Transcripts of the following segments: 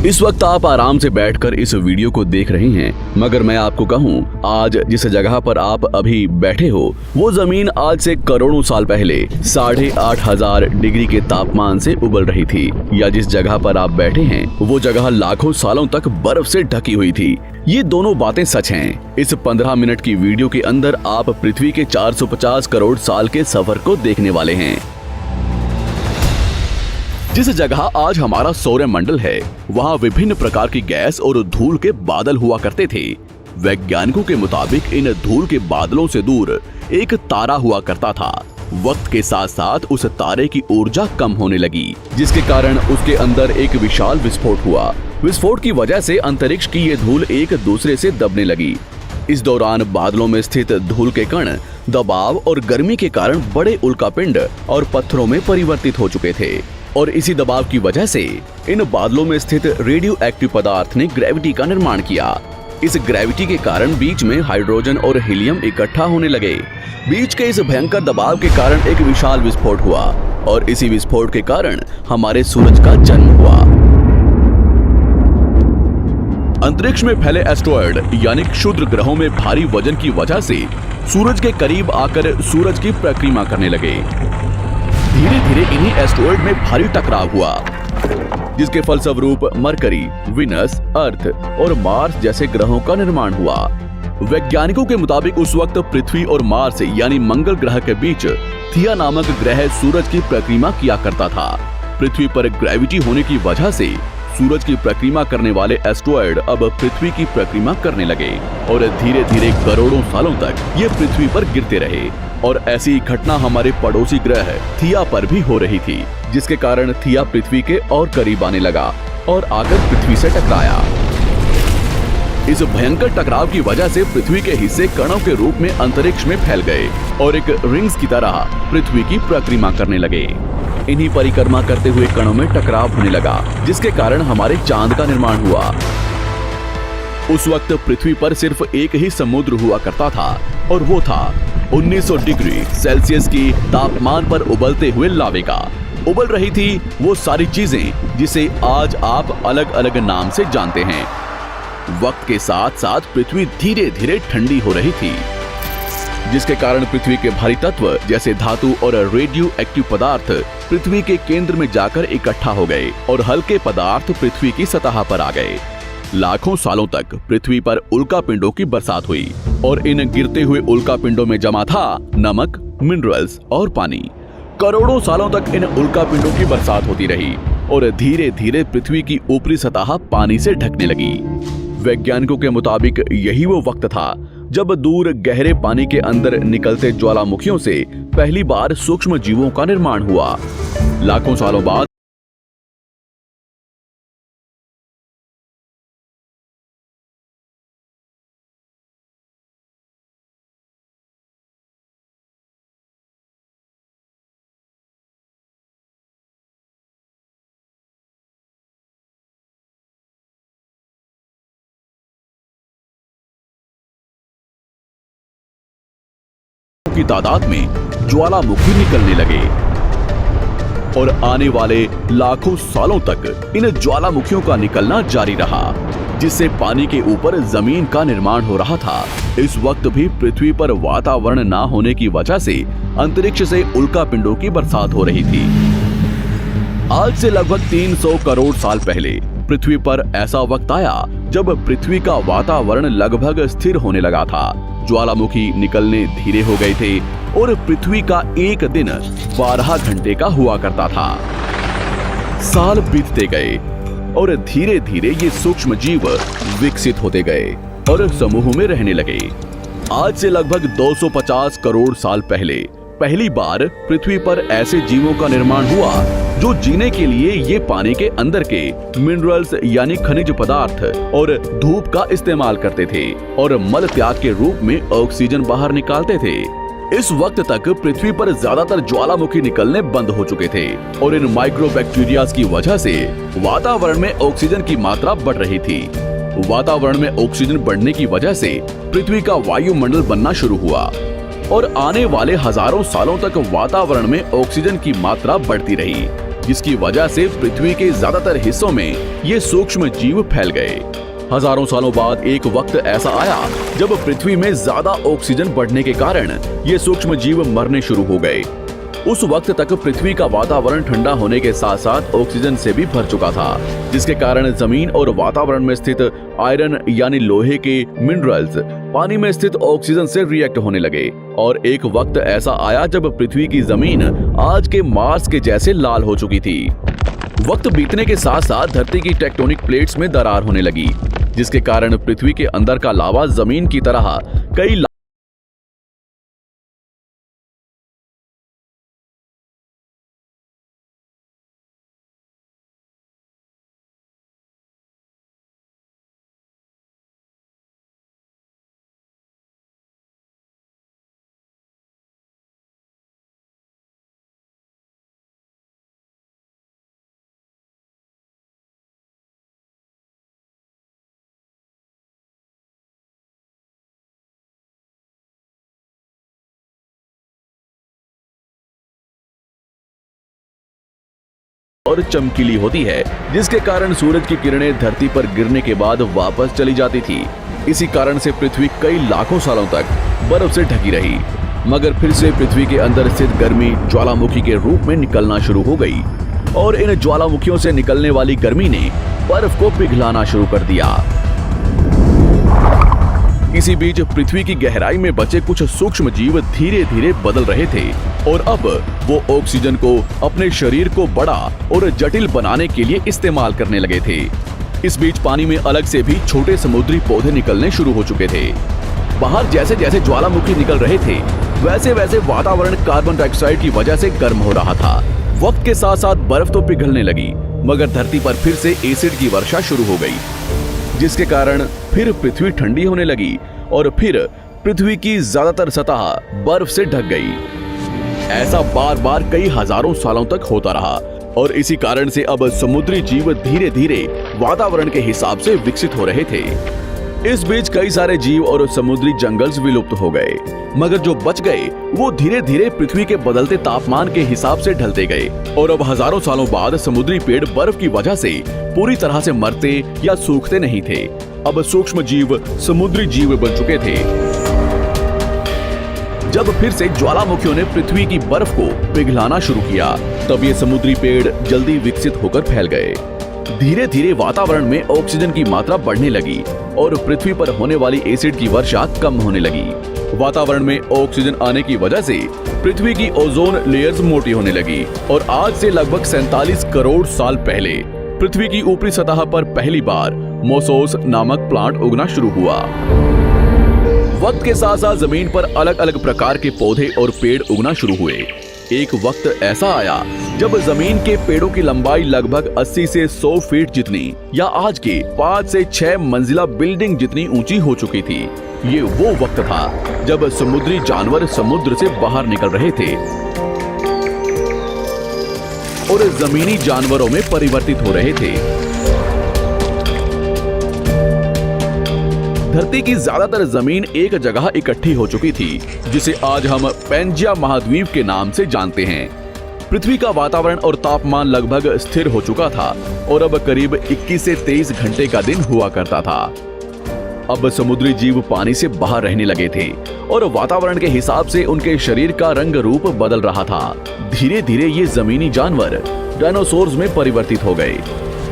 इस वक्त आप आराम से बैठकर इस वीडियो को देख रहे हैं, मगर मैं आपको कहूं, आज जिस जगह पर आप अभी बैठे हो वो जमीन आज से करोड़ों साल पहले 8,500 डिग्री के तापमान से उबल रही थी, या जिस जगह पर आप बैठे हैं वो जगह लाखों सालों तक बर्फ से ढकी हुई थी। ये दोनों बातें सच हैं। इस 15 मिनट की वीडियो के अंदर आप पृथ्वी के 450 करोड़ साल के सफर को देखने वाले हैं। जिस जगह आज हमारा सौरमंडल है, वहाँ विभिन्न प्रकार की गैस और धूल के बादल हुआ करते थे। वैज्ञानिकों के मुताबिक इन धूल के बादलों से दूर एक तारा हुआ करता था। वक्त के साथ साथ उस तारे की ऊर्जा कम होने लगी, जिसके कारण उसके अंदर एक विशाल विस्फोट हुआ। विस्फोट की वजह से अंतरिक्ष की ये धूल एक दूसरे से दबने लगी। इस दौरान बादलों में स्थित धूल के कण दबाव और गर्मी के कारण बड़े उल्कापिंड और पत्थरों में परिवर्तित हो चुके थे, और इसी दबाव की वजह से इन बादलों में स्थित रेडियो एक्टिव पदार्थ ने ग्रेविटी का निर्माण किया। इस ग्रेविटी के कारण बीच में हाइड्रोजन और हीलियम इकट्ठा होने लगे। बीच के इस भयंकर दबाव के कारण एक विशाल विस्फोट हुआ, और इसी विस्फोट के कारण हमारे सूरज का जन्म हुआ। अंतरिक्ष में फैले एस्ट्रॉयड यानी क्षुद्र ग्रहों में भारी वजन की वजह से सूरज के करीब आकर सूरज की परिक्रमा करने लगे। धीरे धीरे इन्हीं एस्ट्रॉयड में भारी टकराव हुआ, जिसके फलस्वरूप मरकरी, विनस, अर्थ और मार्स जैसे ग्रहों का निर्माण हुआ। वैज्ञानिकों के मुताबिक उस वक्त पृथ्वी और मार्स यानी मंगल ग्रह के बीच थिया नामक ग्रह सूरज की परिक्रमा किया करता था। पृथ्वी पर ग्रेविटी होने की वजह से सूरज की परिक्रमा करने वाले एस्ट्रॉयड अब पृथ्वी की परिक्रमा करने लगे, और धीरे धीरे करोड़ों सालों तक ये पृथ्वी पर गिरते रहे। और ऐसी घटना हमारे पड़ोसी ग्रह थिया पर भी हो रही थी, जिसके कारण थिया पृथ्वी के और करीब आने लगा और आकर पृथ्वी से टकराया। इस भयंकर टकराव की वजह से पृथ्वी के हिस्से कणों के रूप में अंतरिक्ष में फैल गए और एक रिंग्स की तरह पृथ्वी की परिक्रमा करने लगे। इन्हीं परिक्रमा करते हुए कणों में टकराव होने लगा, जिसके कारण हमारे चांद का निर्माण हुआ। उस वक्त पृथ्वी पर सिर्फ एक ही समुद्र हुआ करता था, और वो था 1900 डिग्री सेल्सियस की तापमान पर उबलते हुए लावे का। उबल रही थी वो सारी चीजें जिसे आज आप अलग अलग नाम से जानते हैं। वक्त के साथ साथ पृथ्वी धीरे धीरे ठंडी हो रही थी, जिसके कारण पृथ्वी के भारी तत्व जैसे धातु और रेडियो एक्टिव पदार्थ पृथ्वी के केंद्र में जाकर इकट्ठा हो गए, और हल्के पदार्थ पृथ्वी की सतह पर आ गए। लाखों सालों तक पृथ्वी पर उल्कापिंडों की बरसात हुई, और इन गिरते हुए उल्कापिंडों में जमा था नमक, मिनरल्स और पानी। करोड़ों सालों तक इन उल्कापिंडों की बरसात होती रही, और धीरे धीरे पृथ्वी की ऊपरी सतह पानी से ढकने लगी। वैज्ञानिकों के मुताबिक यही वो वक्त था जब दूर गहरे पानी के अंदर निकलते ज्वालामुखियों से पहली बार सूक्ष्म जीवों का निर्माण हुआ। लाखों सालों बाद की तादाद में ज्वालामुखी निकलने लगे, और आने वाले लाखों सालों तक इन ज्वालामुखियों का निकलना जारी रहा, जिससे पानी के ऊपर जमीन का निर्माण हो रहा था। इस वक्त भी पृथ्वी पर वातावरण ना होने की वजह से अंतरिक्ष से उल्कापिंडों की बरसात हो रही थी। आज से लगभग 300 करोड़ साल पहले पृथ्वी पर ऐसा वक्त आया जब पृथ्वी का वातावरण लगभग स्थिर होने लगा था। ज्वालामुखी निकलने धीरे हो गए थे, और पृथ्वी का एक दिन 12 घंटे का हुआ करता था। साल बीतते गए, और धीरे धीरे ये सूक्ष्म जीव विकसित होते गए और समूह में रहने लगे। आज से लगभग 250 करोड़ साल पहले पहली बार पृथ्वी पर ऐसे जीवों का निर्माण हुआ जो जीने के लिए ये पानी के अंदर के मिनरल्स यानी खनिज पदार्थ और धूप का इस्तेमाल करते थे, और मल त्याग के रूप में ऑक्सीजन बाहर निकालते थे। इस वक्त तक पृथ्वी पर ज्यादातर ज्वालामुखी निकलने बंद हो चुके थे, और इन माइक्रोबैक्टीरियाज की वजह से वातावरण में ऑक्सीजन की मात्रा बढ़ रही थी। वातावरण में ऑक्सीजन बढ़ने की वजह से पृथ्वी का वायुमंडल बनना शुरू हुआ, और आने वाले हजारों सालों तक वातावरण में ऑक्सीजन की मात्रा बढ़ती रही। जिसकी वजह से पृथ्वी के ज्यादातर हिस्सों में ये सूक्ष्म जीव फैल गए। हजारों सालों बाद एक वक्त ऐसा आया जब पृथ्वी में ज्यादा ऑक्सीजन बढ़ने के कारण ये सूक्ष्म जीव मरने शुरू हो गए। उस वक्त तक पृथ्वी का वातावरण ठंडा होने के साथ साथ ऑक्सीजन से भी भर चुका था, जिसके कारण जमीन और वातावरण में स्थित आयरन यानी लोहे के मिनरल्स पानी में स्थित ऑक्सीजन से रिएक्ट होने लगे। और एक वक्त ऐसा आया जब पृथ्वी की जमीन आज के मार्स के जैसे लाल हो चुकी थी। वक्त बीतने के साथ साथ धरती की टेक्टोनिक प्लेट्स में दरार होने लगी, जिसके कारण पृथ्वी के अंदर का लावा जमीन की तरह कई और चमकीली होती है, जिसके कारण सूरज की किरणें धरती पर गिरने के बाद वापस चली जाती थी। इसी कारण से पृथ्वी कई लाखों सालों तक बर्फ से ढकी रही, मगर फिर से पृथ्वी के अंदर स्थित गर्मी ज्वालामुखी के रूप में निकलना शुरू हो गई और इन ज्वालामुखियों से निकलने वाली गर्मी ने बर्फ को पिघलाना शुरू कर दिया। इसी बीच पृथ्वी की गहराई में बचे कुछ सूक्ष्म जीव धीरे धीरे बदल रहे थे और अब वो ऑक्सीजन को अपने शरीर को बड़ा और जटिल बनाने के लिए इस्तेमाल करने लगे थे। इस बीच पानी में अलग से भी छोटे समुद्री पौधे निकलने शुरू हो चुके थे। बाहर जैसे जैसे ज्वालामुखी निकल रहे थे वैसे वैसे वातावरण कार्बन डाइऑक्साइड की वजह से गर्म हो रहा था। वक्त के साथ साथ बर्फ तो पिघलने लगी, मगर धरती पर फिर से एसिड की वर्षा शुरू हो गई, जिसके कारण फिर पृथ्वी ठंडी होने लगी और फिर पृथ्वी की ज्यादातर सतह बर्फ से ढक गई। ऐसा बार बार कई हजारों सालों तक होता रहा और इसी कारण से अब समुद्री जीव धीरे धीरे वातावरण के हिसाब से विकसित हो रहे थे। इस बीच कई सारे जीव और समुद्री जंगल्स विलुप्त हो गए, मगर जो बच गए वो धीरे धीरे पृथ्वी के बदलते तापमान के हिसाब से ढलते गए और अब हजारों सालों बाद समुद्री पेड़ बर्फ की वजह से पूरी तरह से मरते या सूखते नहीं थे। अब सूक्ष्म जीव समुद्री जीव बन चुके थे। जब फिर से ज्वालामुखियों ने पृथ्वी की बर्फ को पिघलाना शुरू किया, तब ये समुद्री पेड़ जल्दी विकसित होकर फैल गए। धीरे धीरे वातावरण में ऑक्सीजन की मात्रा बढ़ने लगी और पृथ्वी पर होने वाली एसिड की वर्षा कम होने लगी। वातावरण में ऑक्सीजन आने की वजह से पृथ्वी की ओजोन लेयर्स मोटी होने लगी और आज से लगभग 47 करोड़ साल पहले पृथ्वी की ऊपरी सतह पर पहली बार मोसोस नामक प्लांट उगना शुरू हुआ। वक्त के साथ साथ जमीन पर अलग अलग प्रकार के पौधे और पेड़ उगना शुरू हुए। एक वक्त ऐसा आया जब जमीन के पेड़ों की लंबाई लगभग 80 से 100 फीट जितनी या आज के 5 से 6 मंजिला बिल्डिंग जितनी ऊंची हो चुकी थी। ये वो वक्त था जब समुद्री जानवर समुद्र से बाहर निकल रहे थे और जमीनी जानवरों में परिवर्तित हो रहे थे। धरती की ज्यादातर जमीन एक जगह इकट्ठी हो चुकी थी, जिसे आज हम पैंजिया महाद्वीप के नाम से जानते हैं। पृथ्वी का वातावरण और तापमान लगभग स्थिर हो चुका था और अब करीब 21 से 23 घंटे का दिन हुआ करता था। अब समुद्री जीव पानी से बाहर रहने लगे थे और वातावरण के हिसाब से उनके शरीर का रंग रूप बदल रहा था। धीरे धीरे ये जमीनी जानवर डायनासोर्स में परिवर्तित हो गए।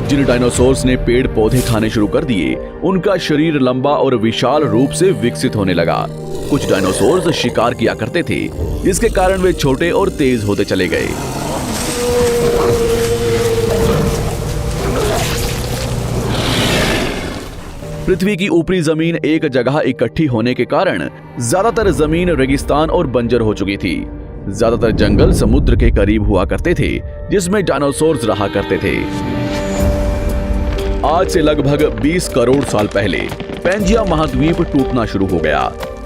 जिन डायनासोर्स ने पेड़ पौधे खाने शुरू कर दिए, उनका शरीर लंबा और विशाल रूप से विकसित होने लगा। कुछ डायनासोर्स शिकार किया करते थे, जिसके कारण वे छोटे और तेज होते चले गए। पृथ्वी की ऊपरी जमीन एक जगह इकट्ठी होने के कारण ज्यादातर जमीन रेगिस्तान और बंजर हो चुकी थी। ज्यादातर जंगल समुद्र के करीब हुआ करते थे, जिसमें डायनासोर्स रहा करते थे। आज से लगभग 20 करोड़ साल पहले पैंजिया महाद्वीप टूटना शुरू हो गया।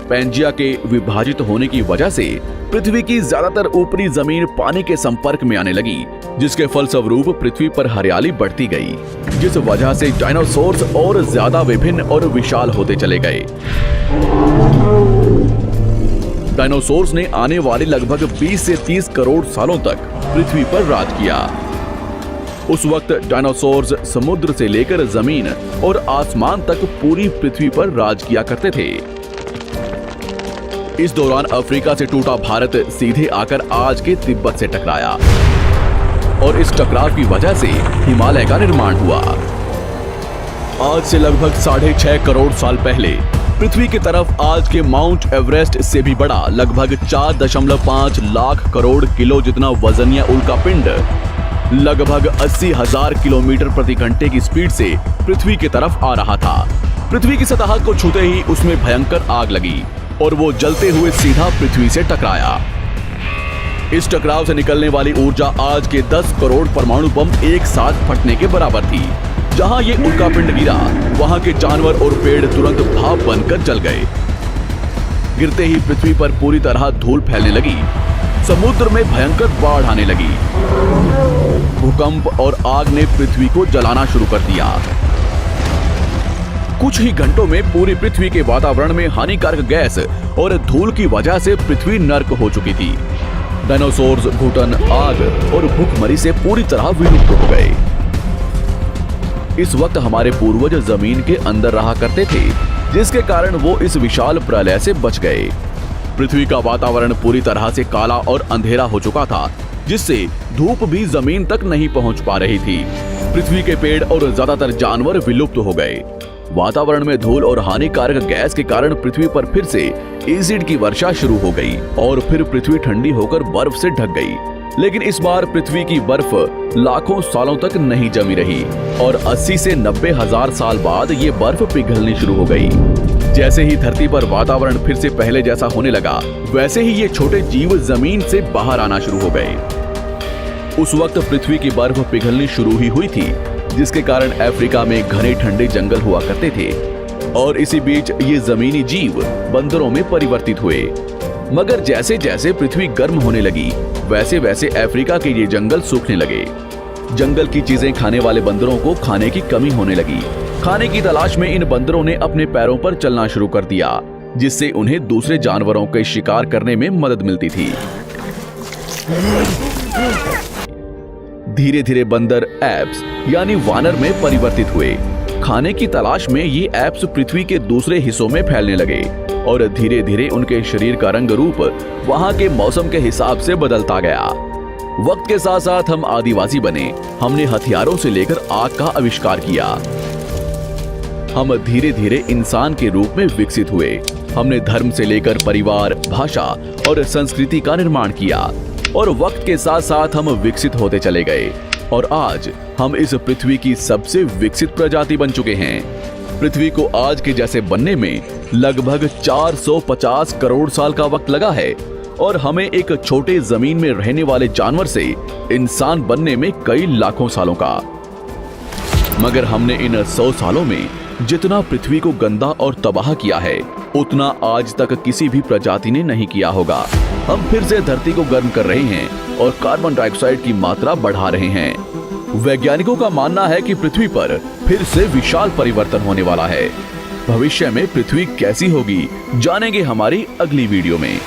पैंजिया के विभाजित होने की वजह से पृथ्वी की ज्यादातर ऊपरी जमीन पानी के संपर्क में आने लगी, जिसके फलस्वरूप पृथ्वी पर हरियाली बढ़ती गई, जिस वजह से डायनासोर्स और ज्यादा विभिन्न और विशाल होते चले गए। डायनासोर्स ने आने वाले लगभग 20 से 30 करोड़ सालों तक पृथ्वी पर राज किया। उस वक्त डायनासोर्स समुद्र से लेकर जमीन और आसमान तक पूरी पृथ्वी पर राज किया करते थे। इस दौरान अफ्रीका से टूटा भारत सीधे आकर आज के तिब्बत से टकराया और इस टकराव की वजह से हिमालय का निर्माण हुआ। आज से लगभग 6.5 करोड़ साल पहले पृथ्वी की तरफ आज के माउंट एवरेस्ट से भी बड़ा लगभग 4.5 लाख करोड़ किलो जितना वजनिया उल्कापिंड लगभग 80,000 किलोमीटर प्रति घंटे की स्पीड से पृथ्वी की तरफ आ रहा था। पृथ्वी की सतह को छूते ही उसमें भयंकर आग लगी और वो जलते हुए सीधा पृथ्वी से टकराया। इस टकराव से निकलने वाली ऊर्जा आज के 10 करोड़ परमाणु बम एक साथ फटने के बराबर थी। जहां ये उल्कापिंड गिरा, वहां के जानवर और पेड़ तुरंत भाप बनकर जल गए। गिरते ही पृथ्वी पर पूरी तरह धूल फैलने लगी। समुद्र में भयंकर बाढ़ आने लगी। भूकंप और आग ने पृथ्वी को जलाना शुरू कर दिया। कुछ ही घंटों में पूरी पृथ्वी के वातावरण में हानिकारक गैस और धूल की वजह से पृथ्वी नर्क हो चुकी थी। डायनासोर्स घुटन, आग और भूखमरी से पूरी तरह विलुप्त हो गए। इस वक्त हमारे पूर्वज जमीन के अंदर रहा करते थे, जिसके कारण वो इस विशाल प्रलय से बच गए। पृथ्वी का वातावरण पूरी तरह से काला और अंधेरा हो चुका था, जिससे धूप भी जमीन तक नहीं पहुंच पा रही थी। पृथ्वी के पेड़ और ज्यादातर जानवर विलुप्त हो गए। वातावरण में धूल और हानिकारक गैस के कारण पृथ्वी पर फिर से एसिड की वर्षा शुरू हो गई और फिर पृथ्वी ठंडी होकर बर्फ से ढक गई। लेकिन इस बार पृथ्वी की बर्फ लाखों सालों तक नहीं जमी रही और 80 से 90 हजार साल बाद ये बर्फ पिघलनी शुरू हो गई। जैसे ही धरती पर वातावरण फिर से पहले जैसा होने लगा, वैसे ही ये छोटे जीव जमीन से बाहर आना शुरू हो गए। उस वक्त पृथ्वी की बर्फ पिघलनी शुरू ही हुई थी, जिसके कारण अफ्रीका में घने ठंडे जंगल हुआ करते थे और इसी बीच ये जमीनी जीव बंदरों में परिवर्तित हुए। मगर जैसे जैसे पृथ्वी गर्म होने लगी, वैसे वैसे अफ्रीका के ये जंगल सूखने लगे। जंगल की चीजें खाने वाले बंदरों को खाने की कमी होने लगी। खाने की तलाश में इन बंदरों ने अपने पैरों पर चलना शुरू कर दिया, जिससे उन्हें दूसरे जानवरों के शिकार करने में मदद मिलती थी। धीरे धीरे बंदर एप्स यानी वानर में परिवर्तित हुए। खाने की तलाश में ये एप्स पृथ्वी के दूसरे हिस्सों में फैलने लगे और धीरे धीरे उनके शरीर का रंग रूप वहां के मौसम के हिसाब से बदलता गया। वक्त के साथ साथ हम आदिवासी बने। हमने हथियारों से लेकर आग का आविष्कार किया। हम धीरे धीरे इंसान के रूप में विकसित हुए। हमने धर्म से लेकर परिवार, भाषा और संस्कृति का निर्माण किया और वक्त के साथ साथ हम विकसित होते चले गए और आज हम इस पृथ्वी की सबसे विकसित प्रजाति बन चुके हैं। पृथ्वी को आज के जैसे बनने में लगभग 450 करोड़ साल का वक्त लगा है और हमें एक छोटे जमीन में रहने वाले जानवर से इंसान बनने में कई लाखों सालों का। मगर हमने इन 100 सालों में जितना पृथ्वी को गंदा और तबाह किया है, उतना आज तक किसी भी प्रजाति ने नहीं किया होगा। हम फिर से धरती को गर्म कर रहे हैं और कार्बन डाइऑक्साइड की मात्रा बढ़ा रहे हैं। वैज्ञानिकों का मानना है कि पृथ्वी पर फिर से विशाल परिवर्तन होने वाला है। भविष्य में पृथ्वी कैसी होगी, जानेंगे हमारी अगली वीडियो में।